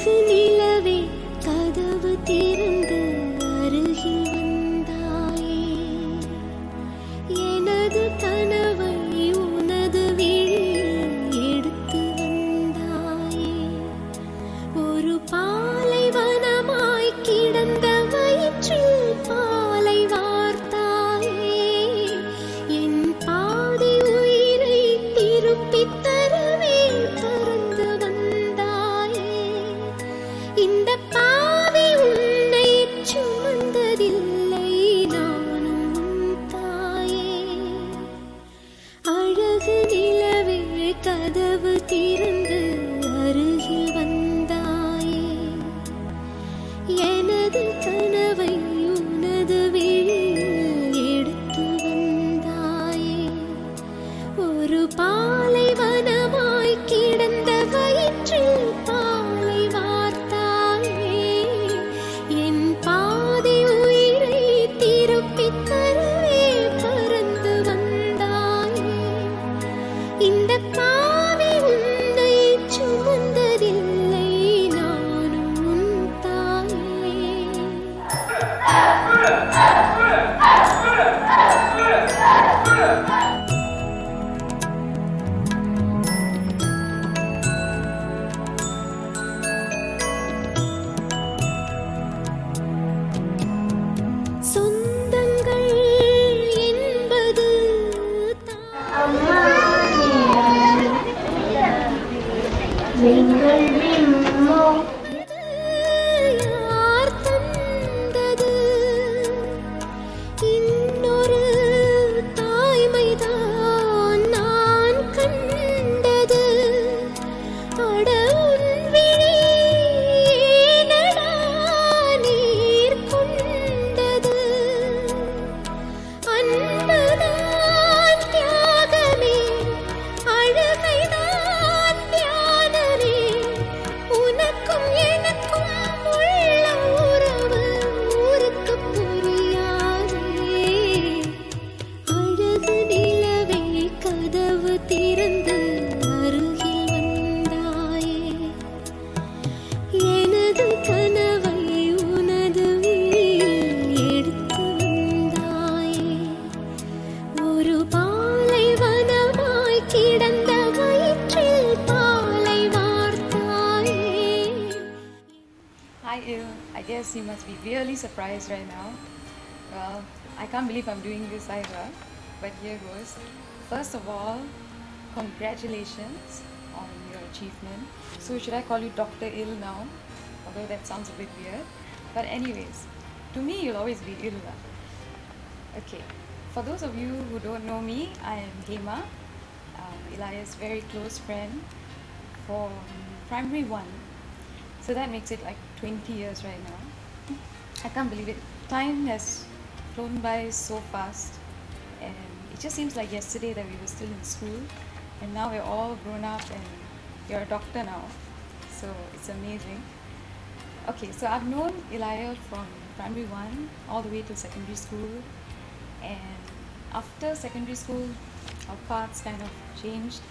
அழகு நிலவே கதவு திறந்து அருகில் வந்தாயே, எனது கனவை உனது விழியில் எடுத்து வந்தாயே. ஒரு பாலைவனமாய் கிடந்த வயிற்றில் பாலை வார்த்தாயே, என் பாதி உயிரை திருப்பித் தரவே பறந்து வந்தாயே. இந்த பாவி உன்னை சுமந்ததில்லை, நானும் உன் தாயே. அழகு நிலவே கதவு திறந்து அருகில் வந்தாயே, எனது கனவை உனது விழியில் எடுத்து வந்தாயே. ஒரு பாலைவனமாய் கிடந்த வயிற்றில் பாலை வார்த்தாயே, என் பாதி உயிரை திருப்பித் தரவே பறந்து வந்தாயே. இந்த பாவி உன்னை சுமந்ததில்லை, நானும் உன் தாயே. சொந்தங்கள் என்பது யார் தந்தது? இன்னொரு தாய்மைதான் நான் கண்டது. அட உன் விழி ஏனடா நீர் கொண்டது? அன்புதான் தியாகமே, அழகைதான் தியானமே. உனக்கும் எனக்கும் உள்ள உறவு ஊருக்கு புரியாதே. அழகு நிலவே கதவு திறந்து அருகில் வந்தாயே, எனது கனவை உனது விழியில் எடுத்து வந்தாயே. ஒரு பாலைவனமாய் கிடந்த வயிற்றில் பாலை வார்த்தாயே. Hi, Il. I guess you must be really surprised right now. Well, I can't believe I'm doing this either, but here goes. First of all, congratulations on your achievement. So, should I call you Dr. Il now? Although that sounds a bit weird. But, anyways, to me, you'll always be Il. Okay, for those of you who don't know me, I am Hema, Elias' very close friend from primary 1. So that makes it like 20 years right now. I can't believe it. Time has flown by so fast, and it just seems like yesterday that we were still in school, and now we're all grown up and you're a doctor now. So it's amazing. Okay, so I've known Elia from primary 1 all the way to secondary school, and after secondary school our paths kind of changed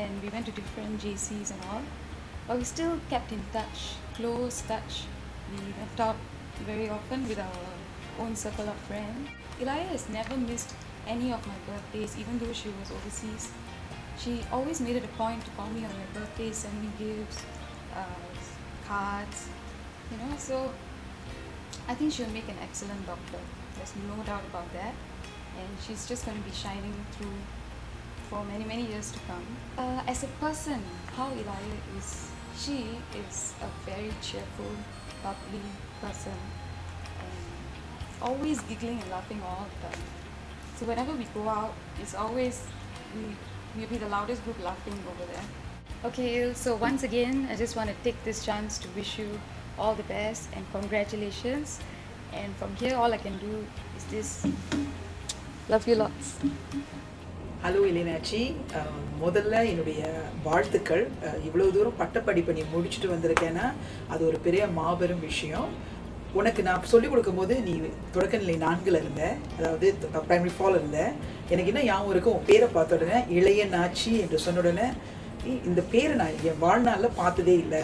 and we went to different JCs and all, but we still kept in touch, close touch. We went out very often with our own circle of friends. Elia has never missed any of my birthdays, even though she was overseas. She always made it a point to call me on my birthday, send me gifts, cards, you know. So I think she'll make an excellent doctor. There's no doubt about that, and she's just going to be shining through for many, many years to come. As a person, how Elia is, she is a very cheerful, bubbly person, and always giggling and laughing all the time. So whenever we go out, it's always we'll be the loudest group laughing over there. Okay, so once again, I just want to take this chance to wish you all the best and congratulations. And from here, all I can do is this. Love you lots. Hello Ilayanachi, முதல்ல என்னுடைய வாழ்த்துக்கள். இவ்வளோ தூரம் பட்டப்படிப்பை நீ முடிச்சுட்டு வந்திருக்கேன்னா அது ஒரு பெரிய மாபெரும் விஷயம். உனக்கு நான் சொல்லிக் கொடுக்கும்போது நீ தொடக்கநிலை 4ல் இருந்த, அதாவது பிரைமரி 4 இருந்த. எனக்கு என்ன ஞாபகம் இருக்கும், உன் பேரை பார்த்த உடனே இளையனாச்சி என்று சொன்ன உடனே இந்த பேரை நான் என் வாழ்நாளில் பார்த்ததே இல்லை.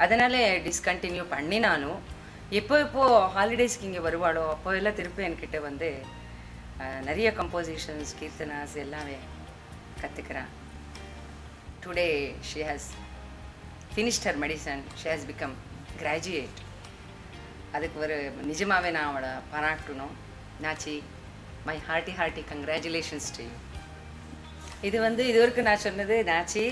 அதனால் டிஸ்கண்டினியூ பண்ணினாலும் இப்போ ஹாலிடேஸ்க்கு இங்கே வருவாளோ அப்போ எல்லாம் திருப்பி என்கிட்ட வந்து நிறைய கம்போசிஷன்ஸ் கீர்த்தனாஸ் எல்லாமே கற்றுக்கிறான். Today she has finished her medicine, she has become graduate. அதுக்கு ஒரு நிஜமாகவே நான் அவளை பாராட்டணும். Nachi, my hearty congratulations to you. இது வந்து இதுவரைக்கும் நான் சொன்னது, நாச்சி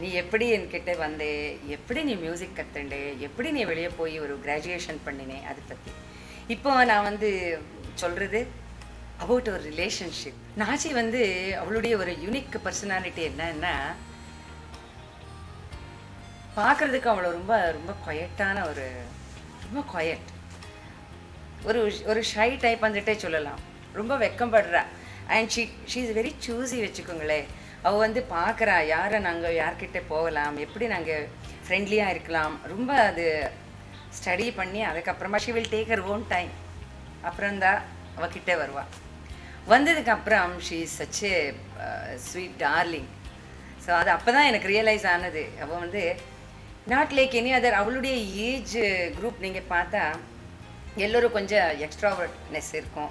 நீ எப்படி என்கிட்ட வந்தே, எப்படி நீ மியூசிக் கற்றுண்டே, எப்படி நீ வெளியே போய் ஒரு கிராஜுவேஷன் பண்ணினே, அதை பற்றி. இப்போ நான் வந்து சொல்கிறது அபவுட் ஒரு ரிலேஷன்ஷிப். நாச்சி வந்து அவளுடைய ஒரு யூனிக் பர்சனாலிட்டி என்னன்னா, பார்க்குறதுக்கு அவளை ரொம்ப ரொம்ப குவைட்டான ரொம்ப குவைட், ஒரு ஷை டைப் வந்துட்டே சொல்லலாம். ரொம்ப வெக்கப்படுறா. And she is very choosy வச்சுக்கோங்களேன். அவள் வந்து பார்க்குறா யாரை நாங்கள் யார்கிட்ட போகலாம், எப்படி நாங்கள் ஃப்ரெண்ட்லியாக இருக்கலாம், ரொம்ப அது ஸ்டடி பண்ணி அதுக்கப்புறமா she will take her own time. அப்புறம்தான் அவகிட்ட வருவாள். வந்ததுக்கப்புறம் she is such a sweet darling. So அது அப்போ தான் எனக்கு ரியலைஸ் ஆனது. அவள் வந்து நாட் லைக் எனி அதர். அவளுடைய ஏஜ் குரூப் நீங்கள் பார்த்தா எல்லோரும் கொஞ்சம் எக்ஸ்ட்ராவர்ட்னஸ் இருக்கும்,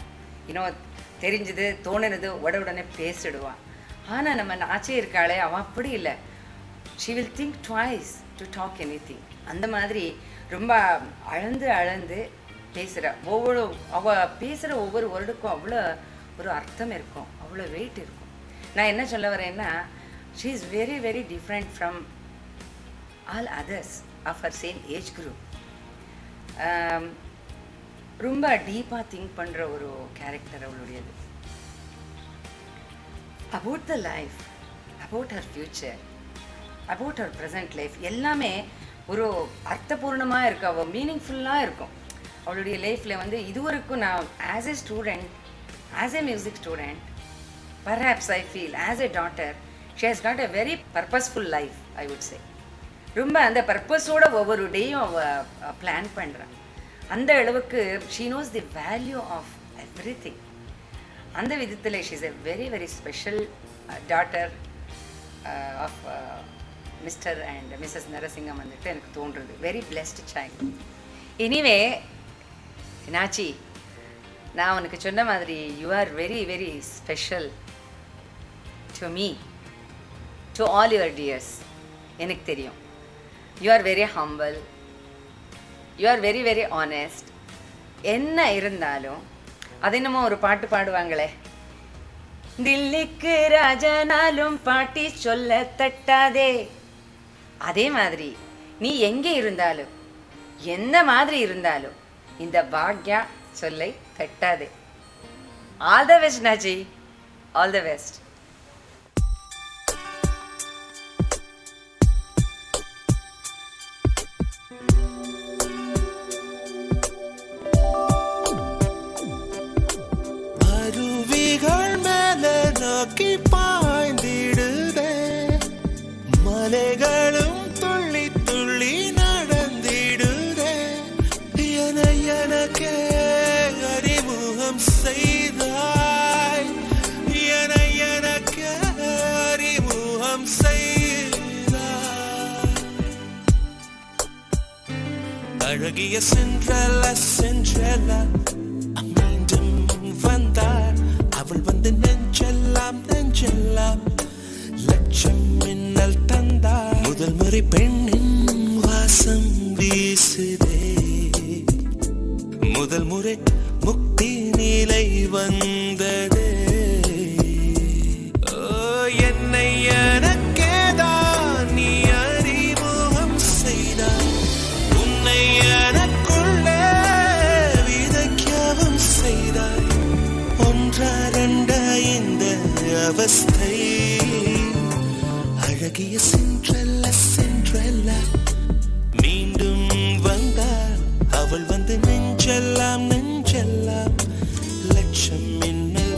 இன்னும் தெரிஞ்சது தோணுனது உடனே பேசிடுவான். ஆனால் நம்ம நாச்சி இருக்காளே அவன் அப்படி இல்லை. She will think twice to talk anything. அந்த மாதிரி ரொம்ப அளந்து பேசுகிற அவள் பேசுகிற ஒவ்வொரு வேர்டுக்கும் அவ்வளோ ஒரு அர்த்தம் இருக்கும், அவ்வளோ வெயிட் இருக்கும். நான் என்ன சொல்ல வரேன்னா, she is very very different from all others of her same age group. ரொம்ப டீப்பாக திங்க் பண்ணுற ஒரு கேரக்டர் அவளுடையது. About the life, about her future, about her present life எல்லாமே ஒரு அர்த்தபூர்ணமாக இருக்கும், அவள் மீனிங்ஃபுல்லாக இருக்கும். அவளுடைய லைஃப்பில் வந்து இதுவரைக்கும் நான் as a student, as a music student, perhaps I feel as a daughter, she has got a very purposeful life I would say. ரொம்ப அந்த பர்பஸோட ஒவ்வொரு டேயும் அவள் பிளான் பண்ணுறான். அந்த அளவுக்கு she knows the value of everything. அந்த விதத்தில் she is a very very special daughter of mister and missus Narasingam வந்துட்டு எனக்கு தோன்றுறது. Very blessed child. Anyway Nachi, நான் உனக்கு சொன்ன மாதிரி you are very very special to me, to all your dears. எனக்கு தெரியும். You are very humble, you are very very honest. என்ன இருந்தாலும் அது என்னமோ ஒரு பாட்டு பாடுவாங்களே, தில்லிக்கு ராஜனாலும் பாட்டி சொல்ல தட்டாதே. அதே மாதிரி நீ எங்கே இருந்தாலும் எந்த மாதிரி இருந்தாலும் இந்த பாக்யா சொல்லை தட்டாதே. All the best Nachi, all the best. நோக்கி பாய்ந்திடுதே, மலைகளும் துள்ளி துள்ளி நடந்திடுதே, எனக்கே அறிமுகம் செய்தாய், எனக்கே அறிமுகம் செய்தாய். அழகிய சென்றல மீண்டும் வந்தார். அவள் வந்து நெஞ்செல்லாம் லட்சம் மின்னல் தந்தார். முதல் முறை பெண்ணின் வாசம் வீசுதே, முதல் முறை முக்தி நிலை வந்ததே. என்னை எனக்கேதான் நீ அறிமுகம் செய்தாய், உன்னை எனக்குள்ளே விதைக்கவும் செய்தாய். ஒன்றா ரெண்டா இந்த அவஸ்தை, அழகிய சென்றல்ல மீண்டும் வந்தார். அவள் வந்து நெஞ்செல்லாம் லட்சம் மின்னல்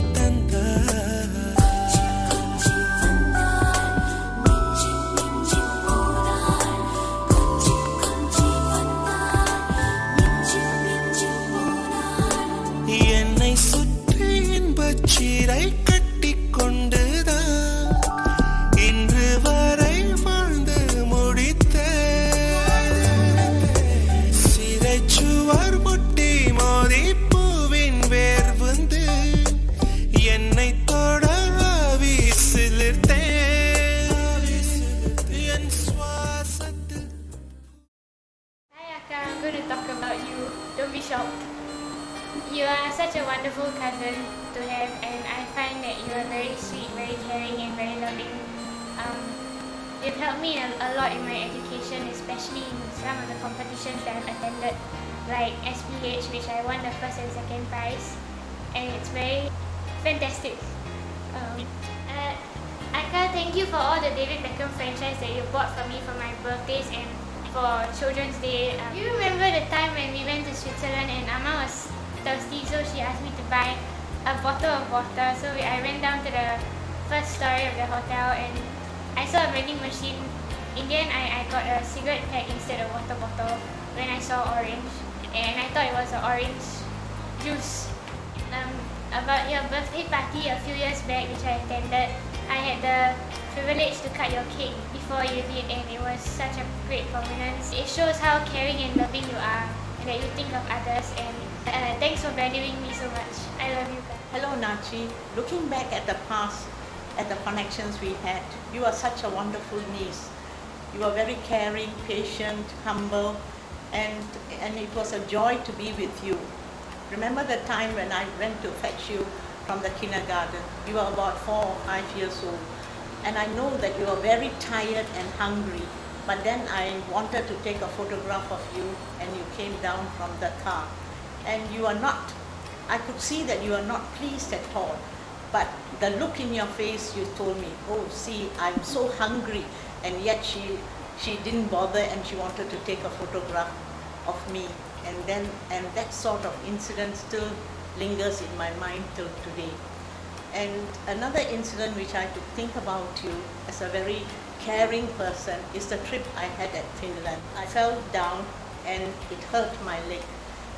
shocked. You are such a wonderful cousin to have, and I find that you are very sweet, very caring, and very loving. You've helped me a lot in my education, especially in some of the competitions that I've attended, like SPH, which I won the first and second prize, and it's very fantastic. I can't thank you for all the David Beckham franchise that you bought for me for my birthdays and for Children's Day. You remember the time when we went to Switzerland and Amma was thirsty, so she asked me to buy a bottle of water. So I went down to the first story of the hotel and I saw a vending machine. In the end, I got a cigarette pack instead of water bottle when I saw orange, and I thought it was an orange juice. About your birthday party a few years back, which I attended, I had the privilege to cut your cake before you did, and it was such a great prominence. It shows how caring and loving you are, and that you think of others, and thanks for valuing me so much. I love you guys. Hello Nachi, looking back at the past, at the connections we had, you are such a wonderful niece. You are very caring, patient, humble, and it was a joy to be with you. Remember the time when I went to fetch you from the kindergarten? You were about 4 or 5 years old, and I know that you were very tired and hungry, but then I wanted to take a photograph of you and you came down from the car, and you are not, I could see that you are not pleased at all, but the look in your face, you told me, oh see, I'm so hungry, and yet she didn't bother and she wanted to take a photograph of me. And that sort of incident still lingers in my mind till today. And another incident which I could think about you as a very caring person is the trip I had at Finland. I fell down and it hurt my leg.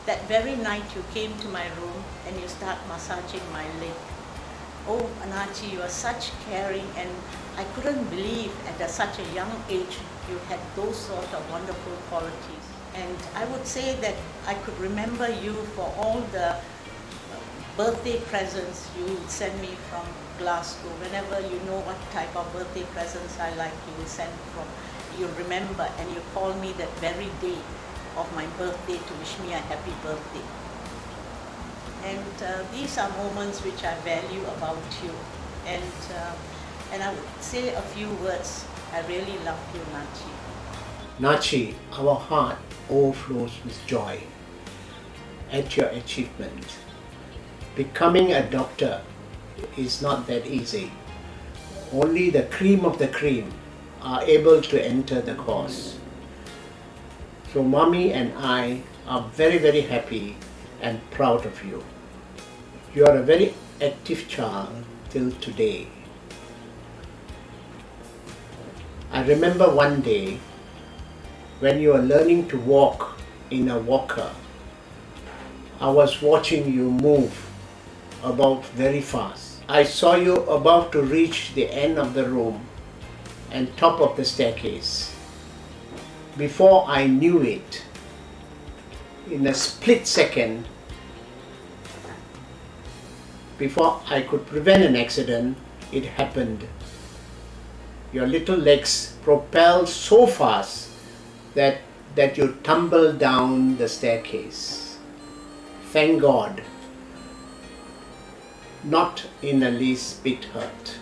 That very night you came to my room and you start massaging my leg. Oh, Anachi, you are such caring, and I couldn't believe at such a young age you had those sort of wonderful qualities. And I would say that I could remember you for all the birthday presents you would send me from Glasgow. Whenever you know what type of birthday presents I like, you will send from, you remember, and you call me that very day of my birthday to wish me a happy birthday. And these are moments which I value about you. And I would say a few words. I really love you, Nachi. Nachi, our heart overflows with joy at your achievement. Becoming a doctor is not that easy. Only the cream of the cream are able to enter the course. So Mommy and I are very, very happy and proud of you. You are a very active child till today. I remember one day when you were learning to walk in a walker. I was watching you move about very fast. I saw you about to reach the end of the room and top of the staircase. Before I knew it, in a split second, before I could prevent an accident, it happened. Your little legs propelled so fast that you tumbled down the staircase. Thank God, not in the least bit hurt.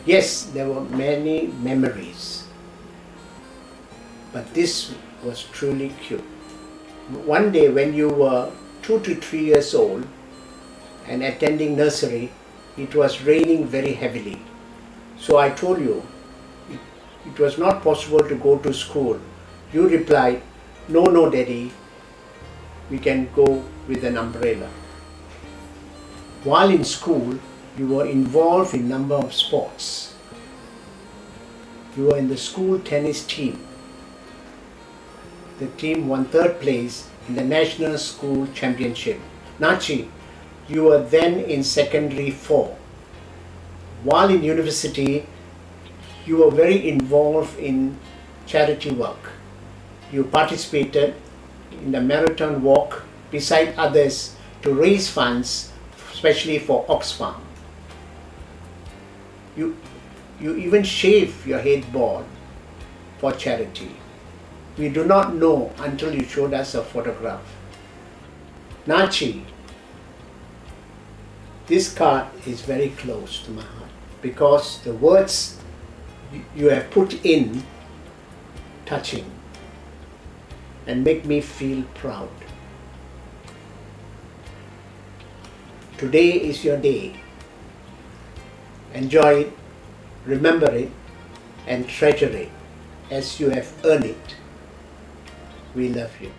Yes, there were many memories, but this was truly cute. One day when you were 2 to 3 years old and attending nursery, it was raining very heavily. So I told you it was not possible to go to school. You replied, no daddy, we can go with an umbrella. While in school, you were involved in a number of sports. You were in the school tennis team. The team won 3rd place in the National School Championship. Nachi, you were then in secondary 4. While in university, you were very involved in charity work. You participated in the marathon walk beside others to raise funds, especially for Oxfam. You even shaved your head bald for charity. We do not know until you showed us a photograph. Nachi, this card is very close to my heart because the words you have put in touching and make me feel proud. Today is your day. Enjoy it, remember it, and treasure it as you have earned it. We love you.